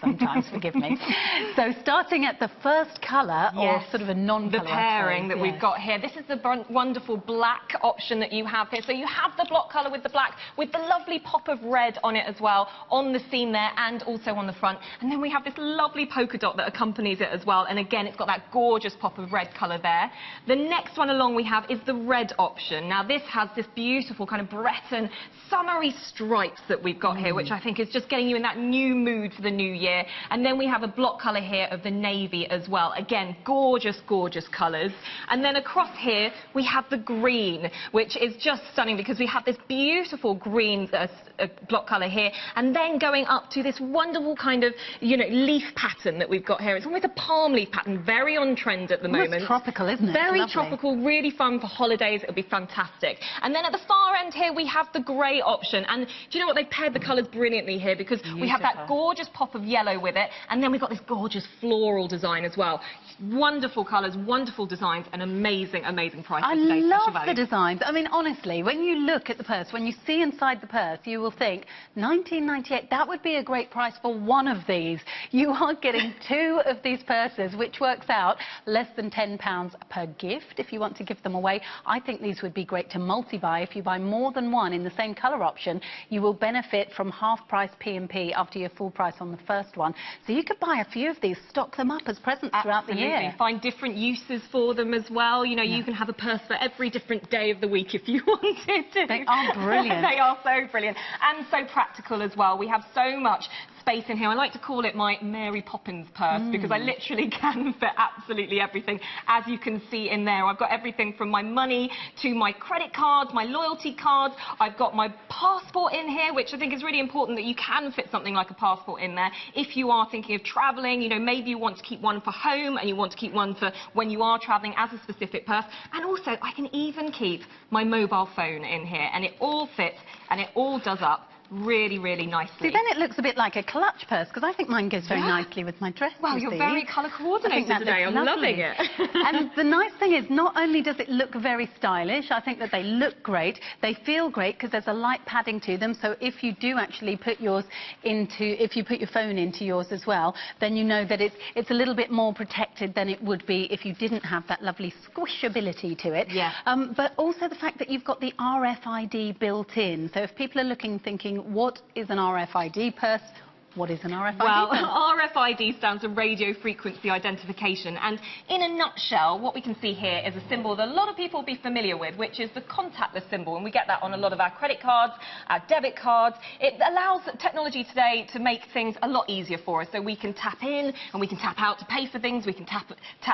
sometimes, forgive me. So starting at the first colour, or sort of a non-colour, the pairing that we've got here. This is the wonderful black option that you have here. So you have the block colour with the black, with the lovely pop of red on it as well, on the seam there and also on the front. And then we have this lovely polka dot that accompanies it as well. And again, it's got that gorgeous pop of red colour there. The next one along we have is the red option. Now this has this beautiful kind of Breton summery stripes that we've got here, which I think is just getting you in that new mood for the new year. And then we have a block colour here of the navy as well. Again, gorgeous, gorgeous colours. And then across here, we have the green, which is just stunning because we have this beautiful green block colour here. And then going up to this wonderful kind of, you know, leaf pattern that we've got here. It's almost a palm leaf pattern, very on trend at the moment. It's tropical, isn't it? Very tropical, really fun for holidays. It'll be fantastic. And then at the far end here, we have the grey option. And do you know what? They've paired the colours brilliantly here because we have that gorgeous pop of yellow with it, and then we've got this gorgeous floral design as well. Wonderful colours, wonderful designs, and amazing, amazing prices. I love the designs. I mean, honestly, when you look at the purse, when you see inside the purse, you will think, £19.98, that would be a great price for one of these. You are getting two of these purses, which works out less than £10 per gift if you want to give them away. I think these would be great to multi-buy. If you buy more than one in the same colour option, you will benefit from half-price P&P after your full price on the first one. So you could buy a few of these, stock them up as presents throughout the year. Find different uses for them as well. You know, you can have a purse for every different day of the week if you wanted to. They are brilliant. They are so brilliant and so practical as well. We have so much space in here. I like to call it my Mary Poppins purse because I literally can fit absolutely everything, as you can see in there. I've got everything from my money to my credit cards, my loyalty cards. I've got my passport in here, which I think is really important that you can fit something like a passport in there. If you are thinking of travelling, you know, maybe you want to keep one for home and you want to keep one for when you are travelling as a specific purse. And also, I can even keep my mobile phone in here, and it all fits and it all does up really, really nicely. See, then it looks a bit like a clutch purse, because I think mine goes very nicely with my dress. Well, you're very colour coordinated today. I'm loving it. And the nice thing is, not only does it look very stylish, I think that they look great, they feel great because there's a light padding to them, so if you do actually put yours into, if you put your phone into yours as well, then you know that it's a little bit more protected than it would be if you didn't have that lovely squishability to it. Yeah. But also the fact that you've got the RFID built in, so if people are looking, thinking, what is an RFID purse? What is an RFID? Well, RFID stands for radio frequency identification, and in a nutshell, what we can see here is a symbol that a lot of people will be familiar with, which is the contactless symbol, and we get that on a lot of our credit cards, our debit cards. It allows technology today to make things a lot easier for us, so we can tap in and we can tap out to pay for things, we can tap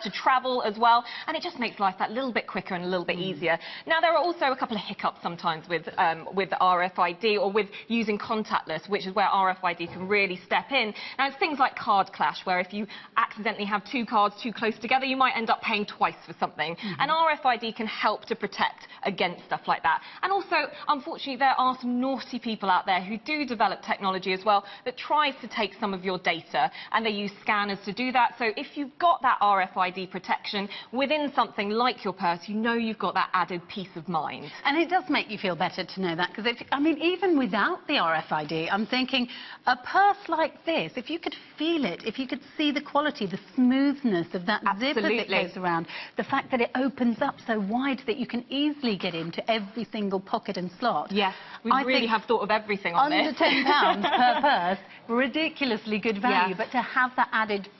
to travel as well, and it just makes life that little bit quicker and a little bit easier. Now, there are also a couple of hiccups sometimes with RFID or with using contactless, which is where RFID can really step in. Now, it's things like card clash, where if you accidentally have two cards too close together, you might end up paying twice for something. And RFID can help to protect against stuff like that. And also, unfortunately, there are some naughty people out there who do develop technology as well that tries to take some of your data, and they use scanners to do that. So if you've got that RFID protection within something like your purse, you know you've got that added peace of mind. And it does make you feel better to know that, because I mean, even without the RFID, I'm thinking a purse like this, if you could feel it, if you could see the quality, the smoothness of that zipper that goes around, the fact that it opens up so wide that you can easily get into every single pocket and slot. Yes, we really have thought of everything on this. Under £10 per purse, ridiculously good value, but to have that added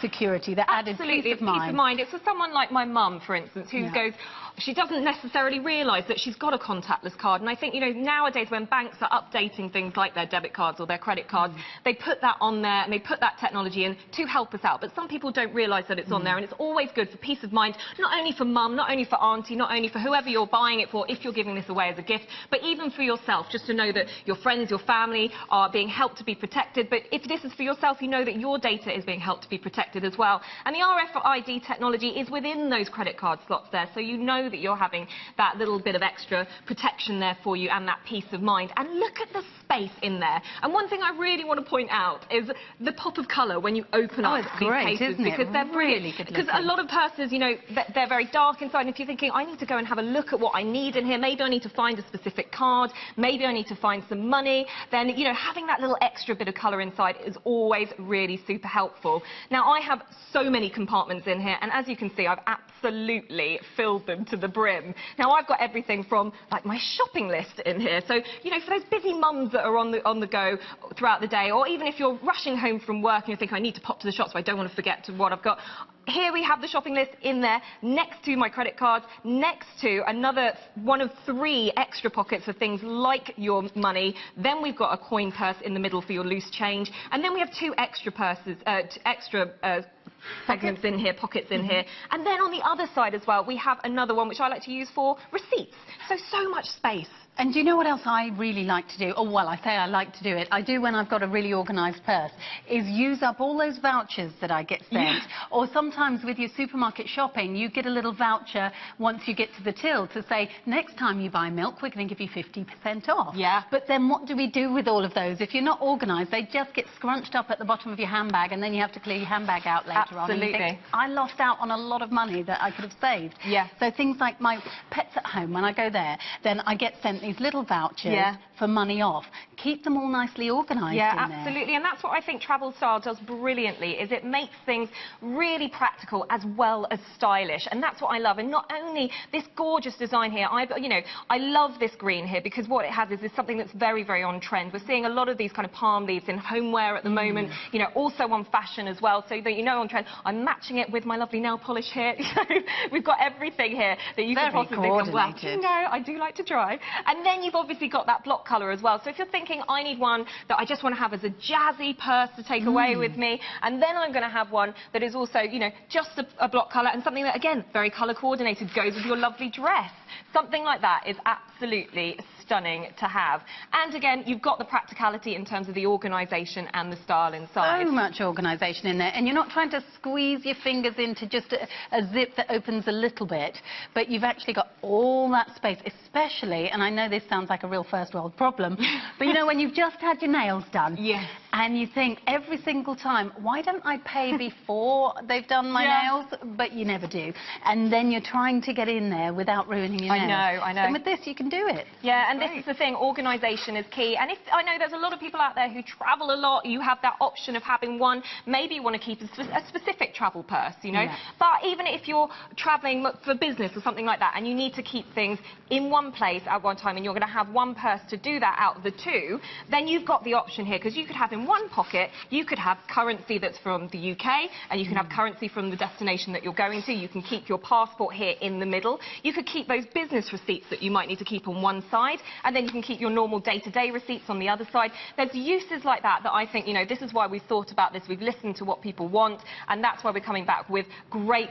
security, that added peace of mind. Peace of mind. It's for someone like my mum, for instance, who goes, she doesn't necessarily realise that she's got a contactless card. And I think, you know, nowadays when banks are updating things like their debit cards or their credit cards, they put that on there and they put that technology in to help us out. But some people don't realise that it's on there, and it's always good for peace of mind, not only for mum, not only for auntie, not only for whoever you're buying it for, if you're giving this away as a gift, but even for yourself, just to know that your friends, your family are being helped to be protected. But if this is for yourself, you know that your data is being helped to be protected. protected as well. And the RFID technology is within those credit card slots there, so you know that you're having that little bit of extra protection there for you and that peace of mind. And look at the space in there. And one thing I really want to point out is the pop of colour when you open up these cases, because they're brilliant. Because a lot of purses, you know, they're very dark inside, and if you're thinking, I need to go and have a look at what I need in here, maybe I need to find a specific card, maybe I need to find some money, then, you know, having that little extra bit of colour inside is always really super helpful. Now, I have so many compartments in here, and as you can see, I've absolutely filled them to the brim. Now, I've got everything from, like, my shopping list in here. So, you know, for those busy mums that are on the go throughout the day, or even if you're rushing home from work and you think, I need to pop to the shops, but I don't want to forget what I've got. Here we have the shopping list in there, next to my credit cards, next to another one of 3 extra pockets for things like your money. Then we've got a coin purse in the middle for your loose change. And then we have 2 extra purses, segments in here, pockets in here. And then on the other side as well, we have another one which I like to use for receipts. So much space. And do you know what else I really like to do? Oh, well, I say I like to do it. I do when I've got a really organised purse, is use up all those vouchers that I get sent. Yeah. Or sometimes with your supermarket shopping, you get a little voucher once you get to the till to say, next time you buy milk, we're going to give you 50% off. Yeah. But then what do we do with all of those? If you're not organised, they just get scrunched up at the bottom of your handbag, and then you have to clear your handbag out later on. Absolutely. And you think, I lost out on a lot of money that I could have saved. Yeah. So things like my pets at home, when I go there, then I get sent these little vouchers for money off. Keep them all nicely organised. Yeah, absolutely. And that's what I think Travel Style does brilliantly, is it makes things really practical as well as stylish. And that's what I love. And not only this gorgeous design here, I love this green here, because what it has is something that's very, very on trend. We're seeing a lot of these kind of palm leaves in homeware at the moment, you know, also on fashion as well, so that you know on trend. I'm matching it with my lovely nail polish here. So we've got everything here that you can possibly think, well, you know, I do like to try. And then you've obviously got that block colour as well. So if you're thinking, I need one that I just want to have as a jazzy purse to take away with me, and then I'm going to have one that is also, you know, just a block colour, and something that, again, very colour coordinated, goes with your lovely dress. Something like that is absolutely stunning to have. And again, you've got the practicality in terms of the organisation and the style inside. So much organisation in there, and you're not trying to squeeze your fingers into just a zip that opens a little bit, but you've actually got all that space, especially, and I know this sounds like a real first world problem, but you know, when you've just had your nails done, and you think every single time, why don't I pay before they've done my nails? But you never do. And then you're trying to get in there without ruining your nails. I know. And with this, you can do it. Yeah, and this is the thing, organisation is key. And if I know there's a lot of people out there who travel a lot, you have that option of having one. Maybe you want to keep a specific travel purse, you know. But even if you're travelling for business or something like that, and you need to keep things in one place at one time, and you're going to have one purse to do that out of the 2, then you've got the option here, because you could have in one pocket, you could have currency that's from the UK, and you can have currency from the destination that you're going to. You can keep your passport here in the middle. You could keep those business receipts that you might need to keep on one side, and then you can keep your normal day-to-day receipts on the other side. There's uses like that I think, you know, this is why we've thought about this. We've listened to what people want, and that's why we're coming back with great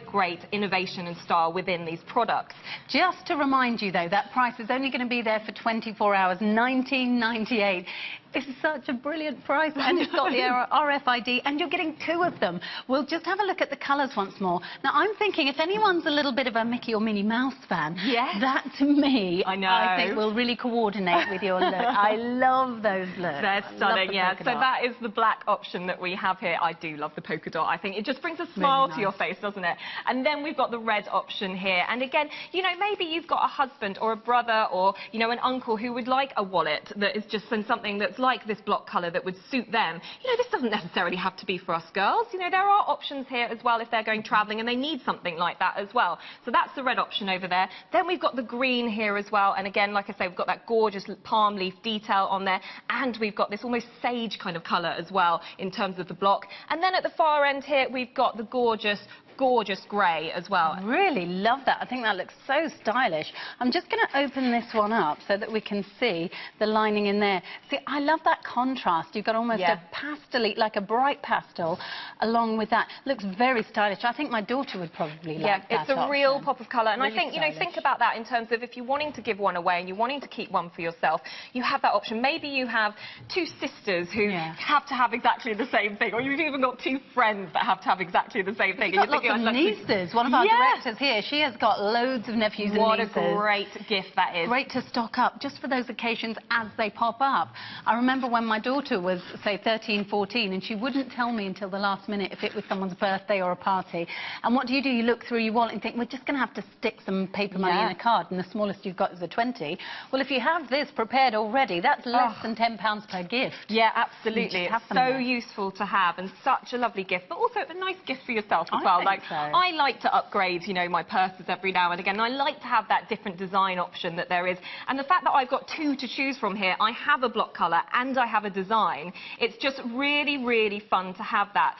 innovation and style within these products. Just to remind you, though, that price is only going to be there for 24 hours, $19.98. This is such a brilliant price, and it's got the RFID, and you're getting 2 of them. We'll just have a look at the colours once more. Now, I'm thinking, if anyone's a little bit of a Mickey or Minnie Mouse fan, that, to me, I think will really coordinate with your look. I love those looks. They're stunning, So that is the black option that we have here. I do love the polka dot. I think it just brings a smile to your face, doesn't it? And then we've got the red option here. And again, you know, maybe you've got a husband or a brother or, you know, an uncle who would like a wallet that is just something that's like this block colour that would suit them. You know, this doesn't necessarily have to be for us girls. You know, there are options here as well if they're going travelling and they need something like that as well. So that's the red option over there. Then we've got the green here as well. And again, like I say, we've got that gorgeous palm leaf detail on there. And we've got this almost sage kind of colour as well in terms of the block. And then at the far end here, we've got the gorgeous gorgeous grey as well. I really love that. I think that looks so stylish. I'm just going to open this one up so that we can see the lining in there. See, I love that contrast. You've got almost a pastel, like a bright pastel, along with that. Looks very stylish. I think my daughter would probably like that. It's a real pop of colour. And really I think, stylish. think about that in terms of if you're wanting to give one away and you're wanting to keep one for yourself, you have that option. Maybe you have two sisters who have to have exactly the same thing, or you've even got two friends that have to have exactly the same thing. You've got lots of nieces. One of our directors here, she has got loads of nephews and nieces. What a great gift that is. Great to stock up just for those occasions as they pop up. I remember when my daughter was, say, 13, 14, and she wouldn't tell me until the last minute if it was someone's birthday or a party. And what do? You look through your wallet and think, we're just going to have to stick some paper money in a card, and the smallest you've got is a 20. Well, if you have this prepared already, that's less than £10 per gift. Yeah, absolutely. It's so useful to have, and such a lovely gift, but also a nice gift for yourself as well. Like, I like to upgrade, my purses every now and again. And I like to have that different design option that there is. And the fact that I've got two to choose from here, I have a block colour and I have a design. It's just really, really fun to have that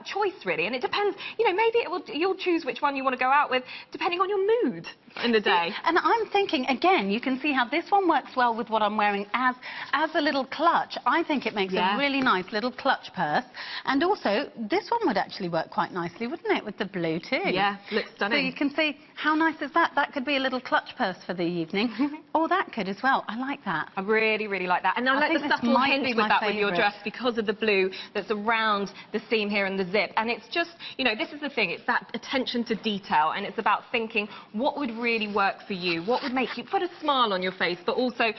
choice, really. And it depends, maybe you'll choose which one you want to go out with depending on your mood in the day. And I'm thinking, again, you can see how this one works well with what I'm wearing as a little clutch. I think it makes a really nice little clutch purse. And also, this one would actually work quite nicely, wouldn't it, with the blue too? Yeah, looks stunning. So you can see, how nice is that? That could be a little clutch purse for the evening. Or that could as well. I like that. I really, really like that. And I like the subtle hint with that with your dress because of the blue that's around the seam here and the zip. And it's just, this is the thing, it's that attention to detail, and it's about thinking what would really work for you, what would make you put a smile on your face, but also,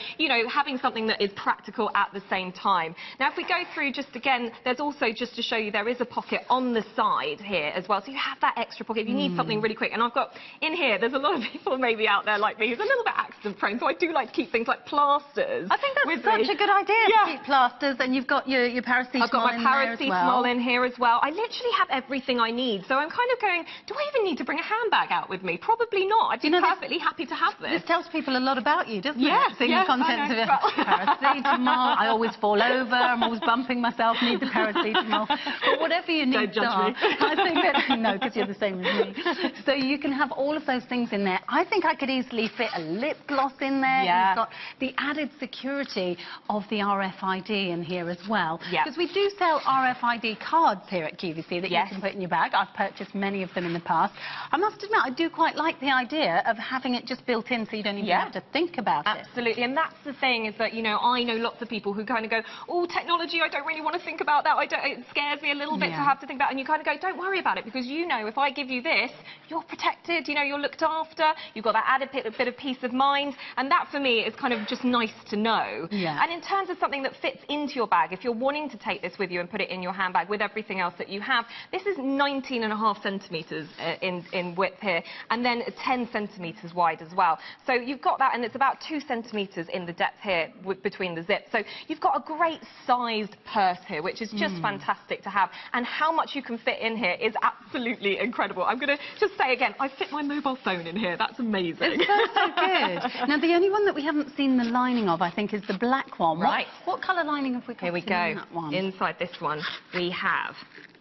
having something that is practical at the same time. Now, if we go through just again, there's also, just to show you, there is a pocket on the side here as well. So you have that extra pocket if you need something really quick. And I've got, in here, there's a lot of people maybe out there like me who's a little bit accident prone, so I do like to keep things like plasters. I think that's such a good idea to keep plasters, and you've got your paracetamol. I've got my paracetamol in here as well. I literally have everything I need. So I'm kind of going, do I even need to bring a handbag out with me? Probably not. I'd be perfectly happy to have this. This tells people a lot about you, doesn't it? Seeing the contents of it. Paracetamol. I always fall over. I'm always bumping myself. Need the paracetamol. But whatever your needs are, I think that no, because you're the same as me. So you can have all of those things in there. I think I could easily fit a lip gloss in there. You've got the added security of the RFID in here as well. Because we do sell RFID cards here at QVC that you can put in your bag. I've purchased many of them in the past. I must admit, I do quite like the idea of having it just built in so you don't even have to think about it. Absolutely, and that's the thing, is that, I know lots of people who kind of go, oh, technology, I don't really want to think about that. It scares me a little bit to have to think about it. And you kind of go, don't worry about it, because if I give you this, you're protected, you're looked after, you've got that added bit of peace of mind, and that for me is kind of just nice to know. And in terms of something that fits into your bag, if you're wanting to take this with you and put it in your handbag with everything else that you have, this is 19.5 centimetres in width here, and then 10 centimetres wide as well. So you've got that, and it's about 2 centimetres in the depth here between the zips. So you've got a great sized purse here, which is just fantastic to have. And how much you can fit in here is absolutely incredible. I'm going to just say again, I fit my mobile phone in here. That's amazing. It's so good. Now, the only one that we haven't seen the lining of, I think, is the black one. Right. What colour lining have we got? Here we go. In that one? Inside this one, we have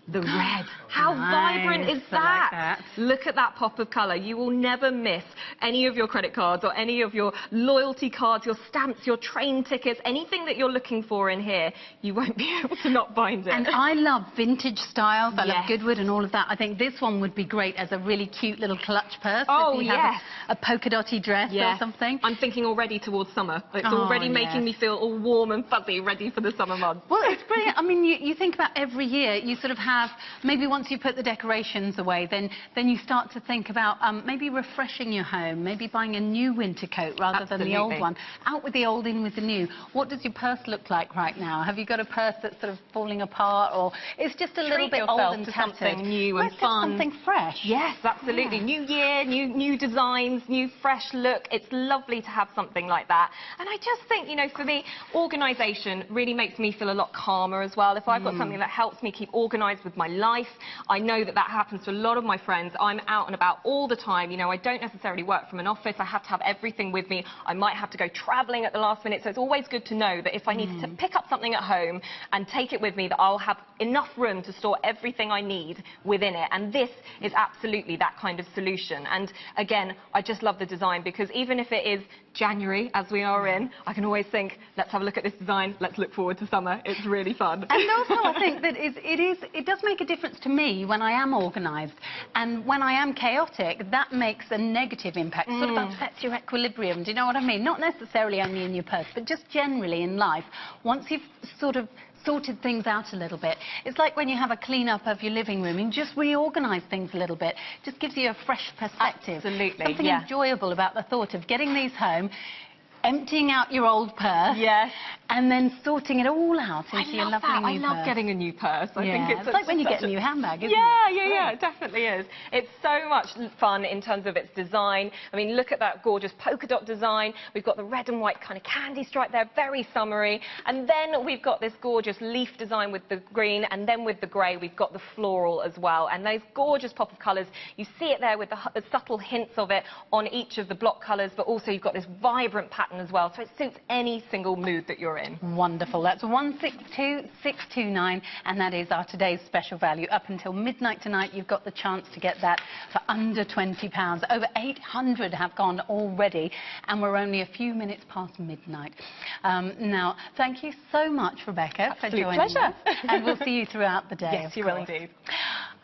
the red. How vibrant is that? Like that? Look at that pop of colour. You will never miss any of your credit cards or any of your loyalty cards, your stamps, your train tickets, anything that you're looking for in here. You won't be able to not find it. And I love vintage styles. I love Goodwood and all of that. I think this one would be great as a really cute little clutch purse. Oh, if you have a polka dotty dress or something. I'm thinking already towards summer. It's already making me feel all warm and fuzzy, ready for the summer months. Well, it's brilliant. I mean, you think about every year, you sort of have, maybe once you put the decorations away, then you start to think about maybe refreshing your home, maybe buying a new winter coat rather than the old one. Out with the old, in with the new. What does your purse look like right now? Have you got a purse that's sort of falling apart, or it's just a little bit old and tattered? Something new and fun. Something fresh. Yes, absolutely. New year, new designs, new fresh look. It's lovely to have something like that. And I just think, for me, organisation really makes me feel a lot calmer as well. If I've got something that helps me keep organised with my life. I know that that happens to a lot of my friends. I'm out and about all the time. You know, I don't necessarily work from an office. I have to have everything with me. I might have to go traveling at the last minute. So it's always good to know that if I need to pick up something at home and take it with me, that I'll have enough room to store everything I need within it. And this is absolutely that kind of solution. And again, I just love the design, because even if it is January, as we are in, I can always think, let's have a look at this design, let's look forward to summer. It's really fun. And also I think that it does make a difference to me when I am organised, and when I am chaotic, that makes a negative impact. Sort of upsets your equilibrium, do you know what I mean? Not necessarily only in your purse, but just generally in life. Once you've sort of sorted things out a little bit. It's like when you have a clean-up of your living room and just reorganise things a little bit. Just gives you a fresh perspective. Absolutely, something enjoyable about the thought of getting these home, emptying out your old purse, and then sorting it all out into your lovely new purse. I love getting a new purse. I think it's like when you get a new handbag, isn't it? Yeah, it definitely is. It's so much fun in terms of its design. I mean, look at that gorgeous polka dot design. We've got the red and white kind of candy stripe there, very summery. And then we've got this gorgeous leaf design with the green, and then with the grey, we've got the floral as well. And those gorgeous pop of colours, you see it there with the subtle hints of it on each of the block colours, but also you've got this vibrant pattern as well, so it suits any single mood that you're in. Wonderful. That's 162629, and that is our today's special value. Up until midnight tonight, you've got the chance to get that for under £20. Over 800 have gone already, and we're only a few minutes past midnight. Now, thank you so much, Rebecca, for joining us. And we'll see you throughout the day. Yes, you will indeed.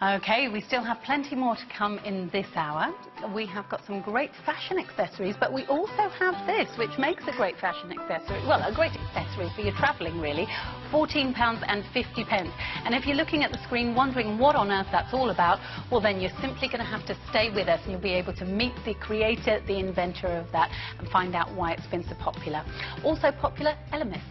OK, we still have plenty more to come in this hour. We have got some great fashion accessories, but we also have this, which makes a great fashion accessory. Well, a great accessory for your travelling, really. £14.50. And if you're looking at the screen wondering what on earth that's all about, well, then you're simply going to have to stay with us, and you'll be able to meet the creator, the inventor of that, and find out why it's been so popular. Also popular, Elemis.